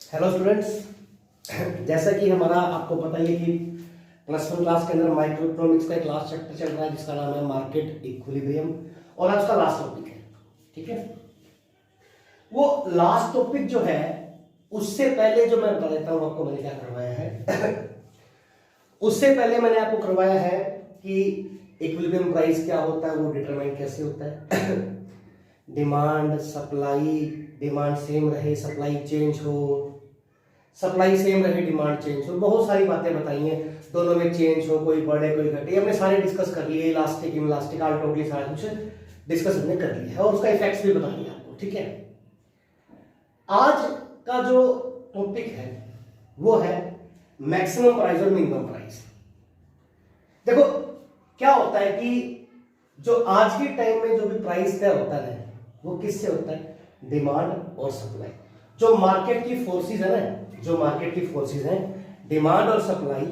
Hello students. जैसा कि हमारा आपको पता ही है कि +1 क्लास के अंदर माइक्रो इकोनॉमिक्स का एक लास्ट चैप्टर चल रहा है जिसका नाम है मार्केट इक्विलिब्रियम, और आज का लास्ट टॉपिक है। ठीक है, वो लास्ट टॉपिक जो है उससे पहले जो मैं बता देता हूँ आपको मैंने क्या करवाया है। उससे पहले मैंने आपको करवाया है कि इक्विलिब्रियम प्राइस क्या होता है, वो डिटरमाइन कैसे होता है। डिमांड सप्लाई, डिमांड सेम रहे सप्लाई चेंज हो, सप्लाई सेम रहे डिमांड चेंज हो, बहुत सारी बातें बताई हैं। दोनों में चेंज हो, कोई बढ़े कोई घटे, हमने सारे डिस्कस कर लिए। इलास्टिक इनलास्टिक ऑल टोटली सारा कुछ डिस्कस हमने कर लिया है और उसका इफेक्ट्स भी बता दिया आपको। ठीक है, आज का जो टॉपिक है वो है मैक्सिमम प्राइस और मिनिमम प्राइस। देखो क्या होता है कि जो आज के टाइम में जो भी प्राइस तय होता है वो किससे होता है? डिमांड और सप्लाई। जो मार्केट की फोर्सेस है ना, जो मार्केट की फोर्सेस हैं, डिमांड और सप्लाई,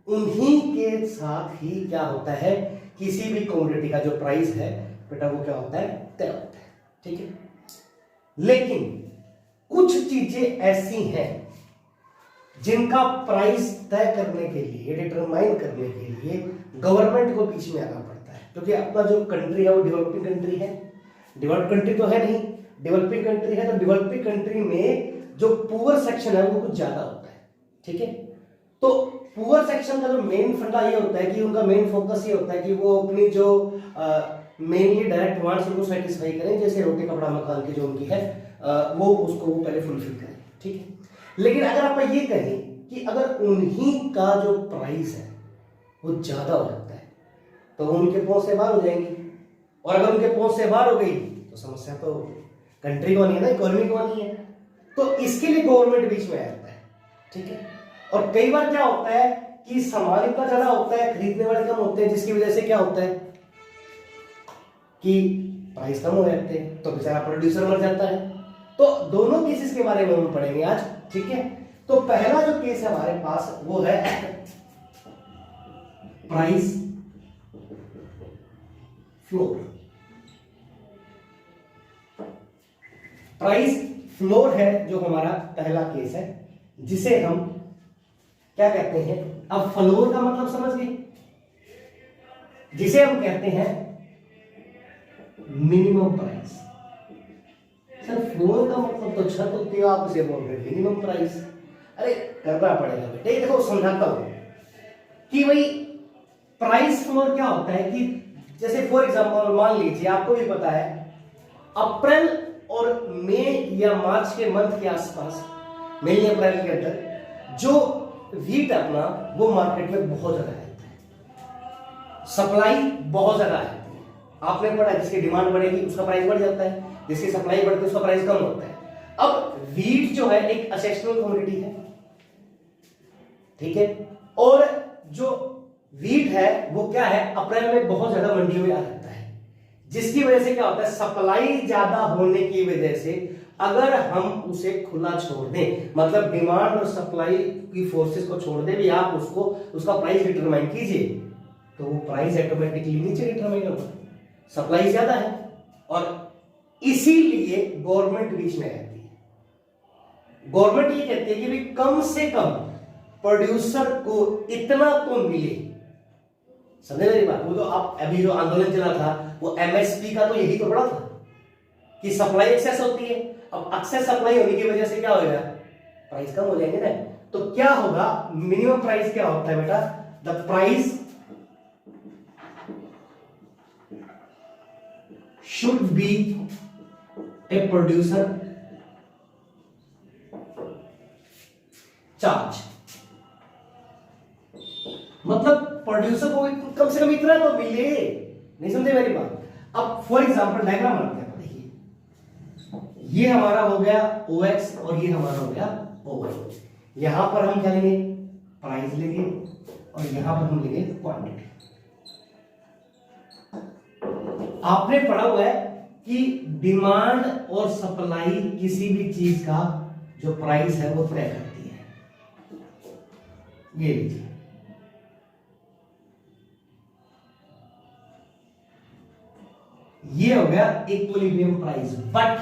उन्हीं के साथ ही क्या होता है, किसी भी कमोडिटी का जो प्राइस है बेटा वो क्या होता है? तय होता है। ठीक है, लेकिन कुछ चीजें ऐसी हैं जिनका प्राइस तय करने के लिए, डिटरमाइन करने के लिए गवर्नमेंट को बीच में आना पड़ता है, क्योंकि अपना जो कंट्री है वो डेवलपिंग कंट्री है। डेवलप्ड कंट्री तो है नहीं, डेवलपिंग कंट्री है। तो डेवलपिंग कंट्री में जो पुअर सेक्शन है वो कुछ ज्यादा होता है। ठीक है, तो पुअर सेक्शन का जो मेन फंडा ये होता है कि उनका मेन फोकस ये होता है कि वो अपनी जो मेनली डायरेक्ट वांट्स उनको सेटिस्फाई करें, जैसे रोटी कपड़ा मकान की जो उनकी है वो उसको वो पहले फुलफिल करें। ठीक है, लेकिन अगर आप ये कहें कि अगर उन्हीं का जो प्राइस है वो ज्यादा हो जाता है तो उनके पहुंच से बाहर हो जाएंगे, और अगर उनके पहुंच से बाहर हो गई तो समस्या तो कंट्री को नहीं है ना, इकोनॉमी को नहीं है। तो इसके लिए गवर्नमेंट बीच में आता है। ठीक है, और कई बार क्या होता है कि सामान इतना ज्यादा होता है, खरीदने वाले कम होते हैं, जिसकी वजह से क्या होता है कि प्राइस कम हो जाते हैं, तो बेचारा प्रोड्यूसर मर जाता है। तो दोनों केसेस के बारे में हम पढ़ेंगे आज। ठीक है, तो पहला जो केस है हमारे पास वो है प्राइस फ्लोर। प्राइस फ्लोर है जो हमारा पहला केस है, जिसे हम क्या कहते हैं? अब फ्लोर का मतलब समझ गए, जिसे हम कहते हैं मिनिमम प्राइस। सर फ्लोर का मतलब तो छत होती है, आप इसे बोल रहे मिनिमम प्राइस। अरे करना पड़ेगा बेटे, देखो समझाता हूं कि भाई प्राइस फ्लोर क्या होता है कि जैसे फॉर एग्जांपल मान लीजिए, आपको भी पता है अप्रैल और मई या मार्च के मंथ के आसपास, मई अप्रैल के अंदर जो व्हीट अपना वो मार्केट में बहुत ज्यादा रहता है, सप्लाई बहुत ज्यादा है। आपने पढ़ा जिसकी डिमांड बढ़ेगी उसका प्राइस बढ़ जाता है, जिसकी सप्लाई बढ़ती है उसका प्राइस कम होता है। अब व्हीट जो है एक एसेंशियल कमोडिटी है। ठीक है, और जो व्हीट है वो क्या है, अप्रैल में बहुत ज्यादा मंडियों में आ जाता है, जिसकी वजह से क्या होता है, सप्लाई ज्यादा होने की वजह से अगर हम उसे खुला छोड़ दें, मतलब डिमांड और सप्लाई की फोर्सेस को छोड़ दें भी आप उसको, उसका प्राइस डिटरमाइन कीजिए, तो वो प्राइस ऑटोमेटिकली नीचे डिटरमाइन होगा, सप्लाई ज्यादा है। और इसीलिए गवर्नमेंट बीच में रहती है। गवर्नमेंट ये कहती है कि भी कम से कम प्रोड्यूसर को इतना तो मिले। समझे मेरी बात? वो तो आप अभी जो आंदोलन चला था वो एमएसपी का तो यही तो बड़ा था कि सप्लाई एक्सेस होती है। अब एक्सेस सप्लाई होने की वजह से क्या होगा, प्राइस कम हो जाएंगे ना। तो क्या होगा, मिनिमम प्राइस क्या होता है बेटा? The price should be a producer charge। मतलब प्रोड्यूसर को कम से कम इतना तो मिले। नहीं समझे मेरी बात? अब फॉर एग्जांपल डायग्राम बनाते हैं। देखिए ये हमारा हो गया OX और ये हमारा हो गया OY। यहां पर हम क्या लेंगे? प्राइस लेंगे, और यहां पर हम लेंगे क्वांटिटी। आपने पढ़ा हुआ है कि डिमांड और सप्लाई किसी भी चीज का जो प्राइस है वो तय करती है। ये लीजिए, ये हो गया इक्विलिब्रियम प्राइस। बट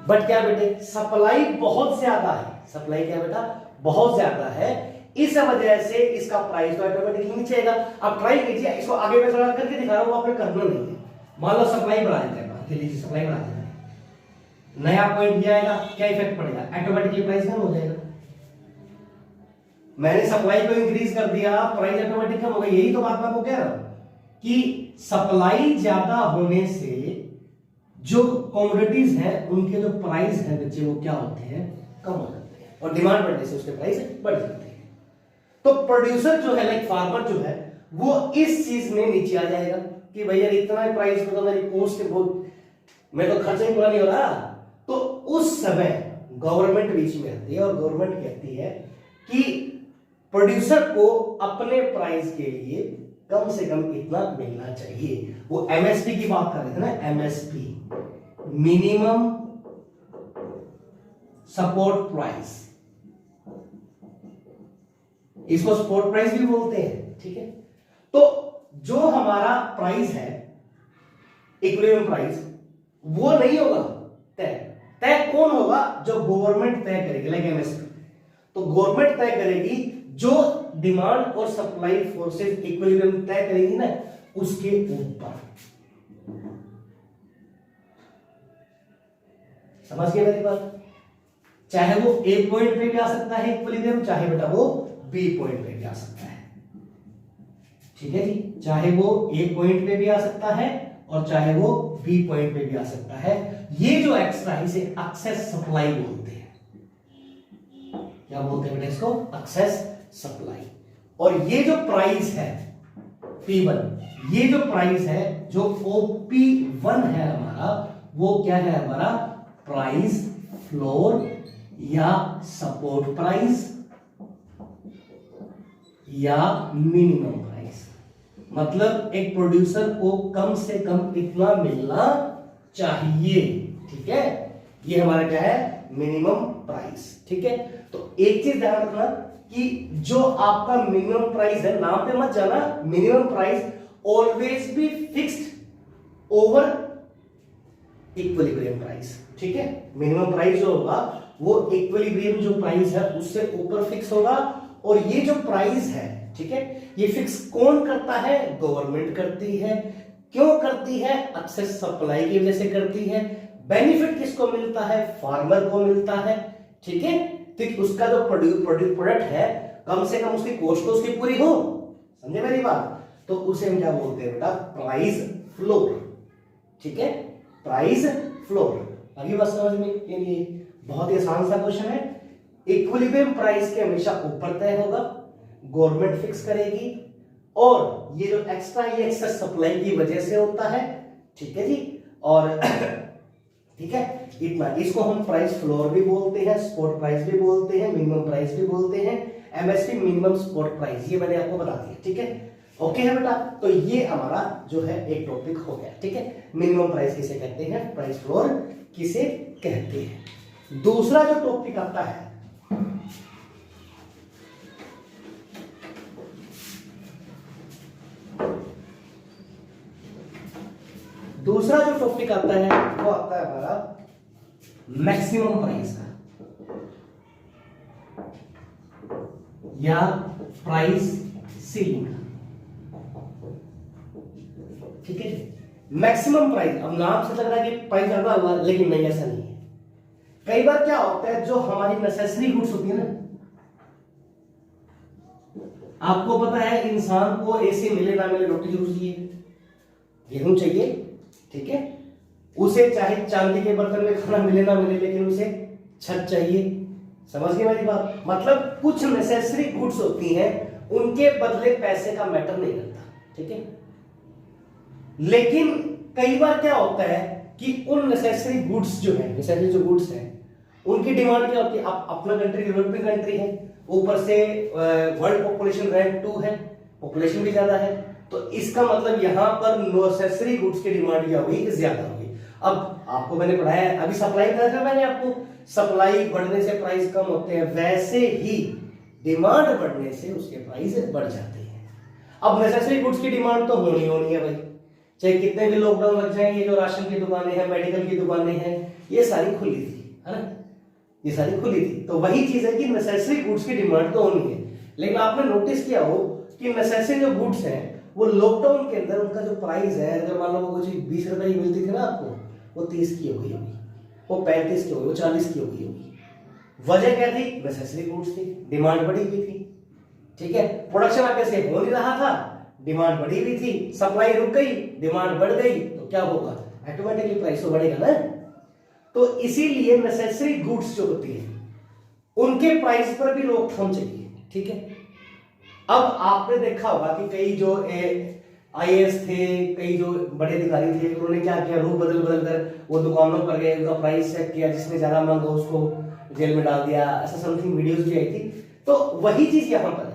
बट क्या बेटे, सप्लाई बहुत ज्यादा है, सप्लाई क्या बेटा, बहुत ज्यादा है, इस वजह से इसका प्राइस तो ऑटोमेटिकली नीचे आएगा। अब ट्राई कीजिए, इसको आगे मैं थोड़ा करके दिखा रहा हूं, आपने करना नहीं है। मान लो सप्लाई बढ़ा देते हैं, मान लीजिए सप्लाई बढ़ा देते हैं, नया पॉइंट ये आएगा, क्या इफेक्ट पड़ेगा, ऑटोमेटिकली प्राइस कम हो जाएगा। मैंने सप्लाई को इंक्रीज कर दिया, प्राइस ऑटोमेटिक कम हो गई। यही तो बात मैं आपको कह रहा हूं कि सप्लाई ज्यादा होने से जो कमोडिटीज हैं उनके जो प्राइस हैं बच्चे वो क्या होते हैं, कम हो जाते हैं, और डिमांड बढ़ने से उसके प्राइस बढ़ जाते हैं। तो प्रोड्यूसर जो है, लाइक फार्मर जो है, वो इस चीज में नीचे आ जाएगा कि भैया इतना ही प्राइस में तो मेरी कॉस्ट बहुत, मैं तो खर्चा ही पूरा नहीं हो रहा। तो उस समय गवर्नमेंट बीच में आती है और गवर्नमेंट कहती है कि प्रोड्यूसर को अपने प्राइस के लिए कम से कम इतना मिलना चाहिए। वो एमएसपी की बात कर रहे थे ना, एमएसपी, मिनिमम सपोर्ट प्राइस, इसको सपोर्ट प्राइस भी बोलते हैं, ठीक है। तो जो हमारा प्राइस है, इक्विलिब्रियम प्राइस, वो नहीं होगा तय। तय कौन होगा, जो गवर्नमेंट तय करेगी, लाइक एमएसपी। तो गवर्नमेंट तय करेगी, जो डिमांड और सप्लाई फोर्सेस इक्विलिब्रियम तय करेगी ना, उसके ऊपर। समझ गए मेरी बात? चाहे वो ए पॉइंट पे भी आ सकता है इक्विलिब्रियम, चाहे बेटा वो बी पॉइंट पे भी आ सकता है, ठीक है जी। चाहे वो ए पॉइंट पे भी आ सकता है और चाहे वो बी पॉइंट पे भी आ सकता है। ये जो एक्स्ट्रा है इसे एक्सेस सप्लाई बोलते हैं। क्या बोलते हैं बेटा इसको, एक्सेस सप्लाई। और ये जो प्राइस है P1, ये जो प्राइस है, जो OP1 है हमारा, वो क्या है हमारा, प्राइस फ्लोर या सपोर्ट प्राइस या मिनिमम प्राइस। मतलब एक प्रोड्यूसर को कम से कम इतना मिलना चाहिए, ठीक है। ये हमारा क्या है, मिनिमम प्राइस, ठीक है। तो एक चीज ध्यान रखना कि जो आपका मिनिमम प्राइस है, नाम पे मत जाना, minimum price always be fixed over equilibrium price, ठीक है। मिनिमम प्राइस जो होगा वो इक्विलिब्रियम जो प्राइस है उससे ऊपर फिक्स होगा। और ये जो प्राइस है, ठीक है, ये फिक्स कौन करता है, गवर्नमेंट करती है। क्यों करती है, एक्सेस सप्लाई की वजह से करती है। बेनिफिट किसको मिलता है, फार्मर को मिलता है, ठीक है। तो उसका जो प्रोडक्ट है, कम से कम उसकी कॉस्ट तो उसकी पूरी हो, समझे मेरी बात। तो उसे हम क्या बोलते हैं बेटा, प्राइस फ्लोर, ठीक है, प्राइस फ्लोर। अभी बात समझ में के लिए बहुत ही आसान सा क्वेश्चन है। इक्विलिब्रियम प्राइस के हमेशा ऊपर तय होगा, गवर्नमेंट फिक्स करेगी, और ये जो एक्स्ट्रा, ये एक्सेस सप्लाई की वजह से होता है, ठीक है जी। और ठीक है, इतना, इसको हम प्राइस फ्लोर भी बोलते हैं, स्पॉट प्राइस भी बोलते हैं, मिनिमम प्राइस भी बोलते हैं, एमएसपी मिनिमम स्पॉट प्राइस, ये मैंने आपको बता दिया, ठीक है। ओके है बेटा। तो ये हमारा जो है एक टॉपिक हो गया, ठीक है। मिनिमम प्राइस किसे कहते हैं, प्राइस फ्लोर किसे कहते हैं। दूसरा जो टॉपिक आता है, दूसरा जो टॉपिक आता है वो आता है हमारा मैक्सिमम प्राइस का या प्राइस सीलिंग का, ठीक है। मैक्सिमम प्राइस, अब नाम से लग रहा है कि प्राइस ज्यादा हुआ, लेकिन नहीं, ऐसा नहीं है। कई बार क्या होता है, जो हमारी नेसेसरी गुड्स होती है ना, आपको पता है इंसान को ऐसे मिले ना मिले रोटी जरूर चाहिए, गेहूं चाहिए, ठीक है। उसे चाहे चांदी के बर्तन में खाना मिले ना मिले, लेकिन उसे छत चाहिए। समझ गए मेरी बात? मतलब कुछ नेसेसरी गुड्स होती हैं, उनके बदले पैसे का मैटर नहीं करता, ठीक है। लेकिन कई बार क्या होता है कि उन नेसेसरी गुड्स जो है, नेसेसरी जो गुड्स हैं, उनकी डिमांड क्या होती है। अब अपना कंट्री डेवलपिंग कंट्री है, ऊपर से वर्ल्ड पॉपुलेशन रैंक 2 है, पॉपुलेशन भी ज्यादा है, तो इसका मतलब यहां पर नेसेसरी गुड्स की डिमांड क्या हुई, ज्यादा हुई। अब आपको मैंने पढ़ाया, अभी सप्लाई करा था मैंने आपको, सप्लाई बढ़ने से प्राइस कम होते हैं, वैसे ही डिमांड बढ़ने से उसके प्राइस बढ़ जाते हैं। अब नेसेसरी गुड्स की डिमांड तो होनी है भाई, चाहे कितने भी लॉकडाउन लग जाए, ये जो राशन की दुकानें हैं, मेडिकल की दुकानें हैं, ये सारी खुली थी, है ना, ये सारी खुली थी। तो वही चीज है कि नेसेसरी गुड्स की डिमांड तो होनी है, लेकिन आपने नोटिस किया हो कि नेसेसरी जो गुड्स हैं वो लॉकडाउन के अंदर उनका जो प्राइस है, अगर मान लो वो चीज 20 रुपए की मिलती थी ना आपको, वो 30 की हो गई होगी, वो 35 की हो गई, वो 40 की हो गई होगी। वजह क्या थी? नेसेसरी गुड्स थी, डिमांड बढ़ी हुई थी, ठीक है। प्रोडक्शन आगे से हो नहीं रहा था, डिमांड बढ़ी हुई थी, सप्लाई रुक गई, डिमांड बढ़ गई, तो क्या होगा? ऑटोमेटिकली प्राइस तो बढ़ेगा ना। तो इसीलिए नेसेसरी गुड्स जो होती है उनके प्राइस पर भी रोकथाम चाहिए, ठीक है। अब आपने देखा होगा कि कई जो आईएएस थे, कई जो बड़े अधिकारी थे, उन्होंने क्या किया, रूप बदल बदल कर वो दुकानों पर गए, उनका प्राइस चेक किया, जिसने ज्यादा मांगा उसको जेल में डाल दिया, ऐसा समथिंग वीडियोस भी आई थी। तो वही चीज यहां पर है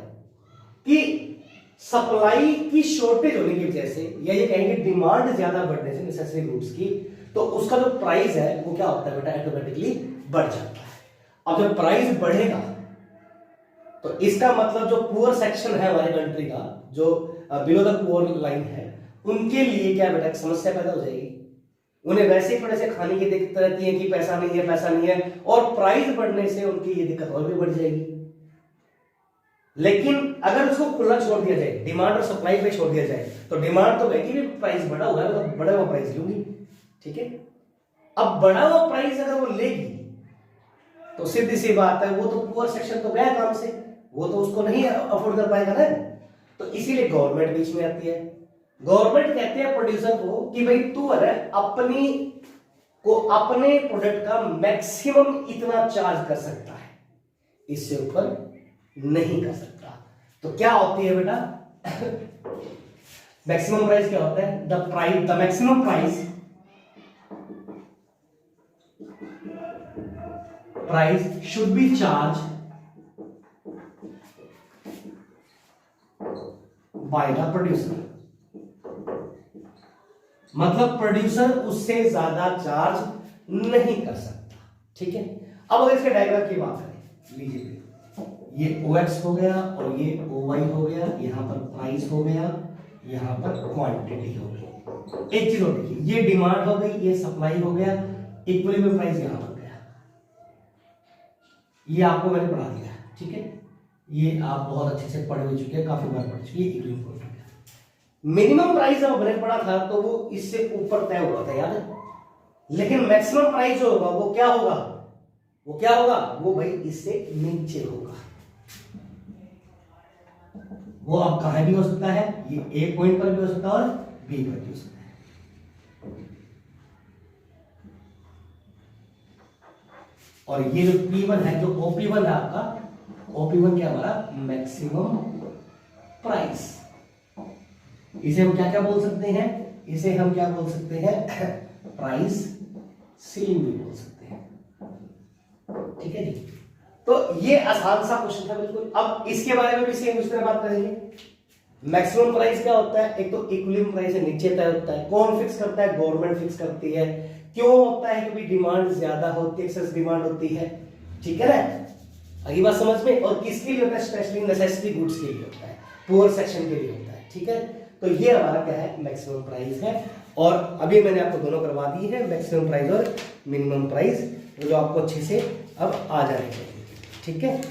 कि सप्लाई की शॉर्टेज होने की वजह से, या ये कहेंगे डिमांड ज्यादा बढ़ने से नेसेसरी गुड्स की, तो उसका जो प्राइस है वो क्या होता है बेटा? ऑटोमेटिकली बढ़ जाता है। अब जब प्राइस बढ़ेगा तो इसका मतलब जो पुअर सेक्शन है हमारे कंट्री का, जो बिलो द पुअर लाइन है, उनके लिए क्या बेटा समस्या पैदा हो जाएगी। उन्हें वैसे ही थोड़े से खाने की दिक्कत रहती है कि पैसा नहीं है, पैसा नहीं है, और प्राइस बढ़ने से उनकी ये दिक्कत और भी बढ़ जाएगी। लेकिन अगर उसको खुला छोड़ दिया जाए, डिमांड और सप्लाई पे छोड़ दिया जाए, तो डिमांड तो कहेगी भी प्राइस बढ़ा हुआ है, तो बढ़ा हुआ प्राइस लूंगी, ठीक है। अब बढ़ा हुआ प्राइस अगर वो लेगी तो सीधी सी बात है, वो तो पुअर सेक्शन तो गया काम से, वो तो उसको नहीं अफोर्ड कर पाएगा ना। तो इसीलिए गवर्नमेंट बीच में आती है। गवर्नमेंट कहते हैं प्रोड्यूसर को कि भाई तू है अपनी को अपने प्रोडक्ट का मैक्सिमम इतना चार्ज कर सकता है, इससे ऊपर नहीं कर सकता। तो क्या होती है बेटा मैक्सिमम प्राइस? क्या होता है? The maximum price should be charge by the producer. मतलब प्रोड्यूसर उससे ज्यादा चार्ज नहीं कर सकता, ठीक है। अब अगर इसके डायग्राम की बात करें, लीजिए ये OX हो गया और ये OY हो गया, यहां पर प्राइस हो गया, यहां पर क्वांटिटी हो गई। एक चीज और देखिए, ये डिमांड हो गई, ये सप्लाई हो गया, इक्विलिब्रियम प्राइस यहां पर गया। ये आपको मैंने पढ़ा दिया, ठीक है, ये आप बहुत अच्छे से पढ़ भी चुके हैं, काफी बार पढ़ चुके हैं। इक्विलिब्रियम पॉइंट हो गया। मिनिमम प्राइस जब हमने पढ़ा था तो वो इससे ऊपर तय हुआ था, याद है। लेकिन मैक्सिमम प्राइस जो होगा वो क्या होगा? वो क्या होगा? वो भाई इससे नीचे होगा। वो अब कहां भी हो सकता है, ये A पॉइंट पर भी हो सकता है और B पर भी हो सकता है। और ये जो P1 है, जो OP1 है आपका, OP1 क्या हमारा मैक्सिमम प्राइस। इसे हम क्या क्या बोल सकते हैं? इसे हम क्या बोल सकते हैं? प्राइस सीलिंग भी बोल सकते हैं, ठीक है जी। तो ये आसान सा क्वेश्चन था बिल्कुल। अब इसके बारे में भी सेम उस तरह बात करेंगे। मैक्सिमम प्राइस क्या होता है? एक तो इक्विलिब्रियम प्राइस से नीचे तय होता है। कौन फिक्स करता है? गवर्नमेंट फिक्स करती है। क्यों होता है? क्योंकि डिमांड ज्यादा होती है, एक्सेस डिमांड होती है, ठीक है ना। अगली बात समझ में। और किसके लिए होता है? स्पेशली नेसेसिटी गुड्स के लिए होता है, पुअर सेक्शन के लिए होता है, ठीक है। तो ये हमारा क्या है? मैक्सिमम प्राइस है। और अभी मैंने आपको दोनों करवा दी है, मैक्सिमम प्राइस और मिनिमम प्राइस, जो आपको अच्छे से अब आ जाने चाहिए, ठीक है।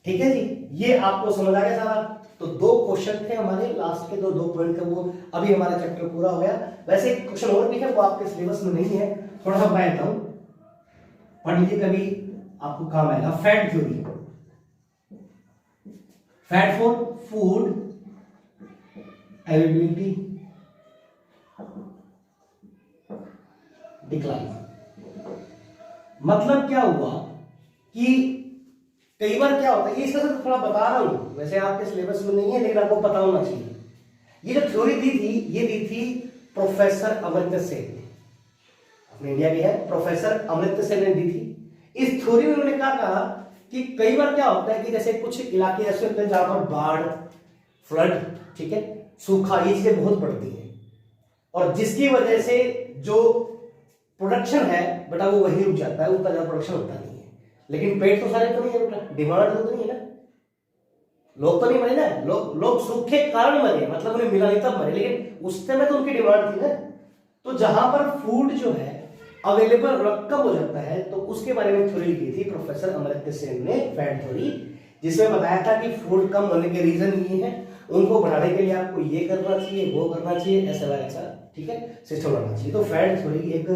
ठीक है जी, ये आपको समझ आ गया सारा। तो दो क्वेश्चन थे हमारे लास्ट के, दो पॉइंट का, वो अभी हमारा चैप्टर पूरा हो गया। वैसे एक क्वेश्चन और भी है, वो आपके सिलेबस में नहीं है, थोड़ा सा मैं देता हूं, पढ़ लीजिए, कभी आपको काम आएगा। Fat theory, fat for food availability decline. मतलब क्या हुआ कि कई बार क्या होता है, ये इसका सिर्फ थोड़ा बता रहा हूं, वैसे आपके सिलेबस में नहीं है, लेकिन आपको पता होना चाहिए। ये जो थ्योरी दी थी, ये दी थी प्रोफेसर अमर्त्य सेन ने, अपने इंडिया के है, प्रोफेसर अमर्त्य सेन ने दी थी। इस थ्योरी में उन्होंने क्या कहा कि कई बार क्या होता है कि जैसे कुछ इलाके ऐसे होते हैं जहां पर बाढ़, फ्लड, ठीक है, सूखा, ये चीजें बहुत बढ़ती है, और जिसकी वजह से जो प्रोडक्शन है बेटा वो वही रुक जाता है, उतना ज्यादा प्रोडक्शन होता नहीं है। लेकिन पेट तो सारे तो नहीं है बेटा, डिमांड तो नहीं है ना। लोग तो नहीं मरे ना, लोग सूखे कारण मरे, मतलब उन्हें मिला नहीं तब मरे, लेकिन उस समय तो उनकी डिमांड थी ना। तो जहां पर फूड जो है अवेलेबल कम हो जाता है, तो उसके बारे में थ्योरी लिखी थी प्रोफेसर अमर्त्य सेन ने, फैट थ्योरी, जिसमें बताया था कि फूड कम होने के रीजन ये है, उनको बढ़ाने के लिए आपको ये करना चाहिए, वो करना चाहिए, ऐसा वैसा, ठीक है, सिस्टम बनाना चाहिए। तो फैट थ्योरी एक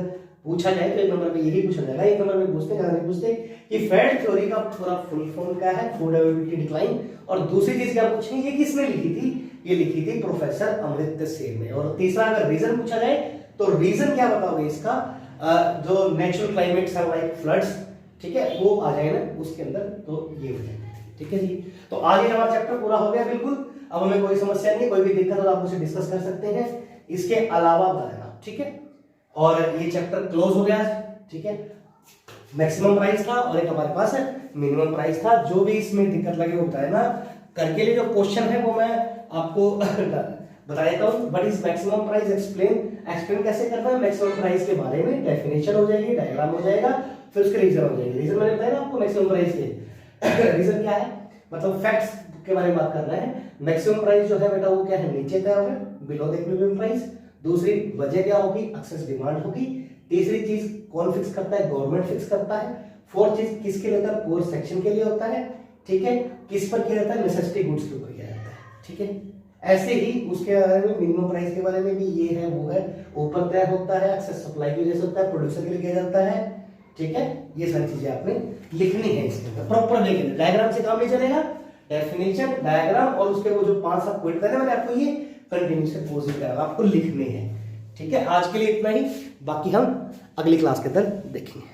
पूछा जाए तो एक नंबर पे यही पूछा जाएगा, एक नंबर में पूछते हैं, नहीं पूछते कि फैट थ्योरी का पूरा फुल फॉर्म क्या है, फूड अवेलेबिलिटी डिक्लाइन। और दूसरी चीज क्या पूछेंगे, ये किसने लिखी थी, ये लिखी थी प्रोफेसर अमर्त्य सेन ने। और तीसरा अगर रीजन पूछा जाए तो रीजन क्या बताओगे इसका, जो नेचुरल क्लाइमेट्स है लाइक फ्लड्स, ठीक है, वो आ जाए ना उसके अंदर, तो ये हो जाएगा, ठीक है जी। तो आज ये हमारा चैप्टर पूरा हो गया बिल्कुल, अब हमें कोई समस्या नहीं, कोई भी दिक्कत हो आप मुझे डिस्कस कर सकते हैं, इसके अलावा बताना, ठीक है। और ये चैप्टर क्लोज हो गया, ठीक है। मैक्सिमम प्राइस था और एक हमारे पास मिनिमम प्राइस था, जो भी इसमें दिक्कत लगे वो बताए ना, करके लिए जो क्वेश्चन है वो मैं आपको बता देता हूँ। What is maximum price, explain कैसे करना है मैक्सिमम प्राइस के बारे में, डेफिनेशन हो जाएगी, डायग्राम हो जाएगा, फिर उसके रीजन हो जाएंगे। रीजन मैंने बताया ना आपको मैक्सिमम प्राइस के रीजन क्या है, मतलब फैक्ट्स के बारे में बात कर रहे हैं। मैक्सिमम प्राइस जो है बेटा वो क्या है, नीचे क्या होगा, बिलो द इक्विलिब्रियम प्राइस। दूसरी वजह क्या होगी, एक्सेस डिमांड होगी। तीसरी चीज कौन फिक्स करता है, गवर्नमेंट फिक्स करता है। फोर्थ चीज किसके लिए होता है, पुअर सेक्शन के लिए होता है, ठीक है। किस पर किया जाता है, नेसेसिटी गुड्स के ऊपर किया जाता है, ठीक है। ऐसे ही उसके बारे में मिनिमम प्राइस के बारे में भी ये है वो है, ऊपर तय होता है, एक्सेस सप्लाई की वजह से होता है, प्रोड्यूसर के लिए किया जाता है, ठीक है। ये सारी चीजें आपने लिखनी है इसके अंदर, प्रॉपर लिखनी है, डायग्राम से काम नहीं चलेगा, डेफिनेशन, डायग्राम और उसके वो जो 5 सब पॉइंट मैंने आपको ये कंटिन्यूअसली पोजीशन करा आपको लिखने हैं, ठीक है। आज के लिए इतना ही, बाकी हम अगली क्लास के अंदर देखेंगे।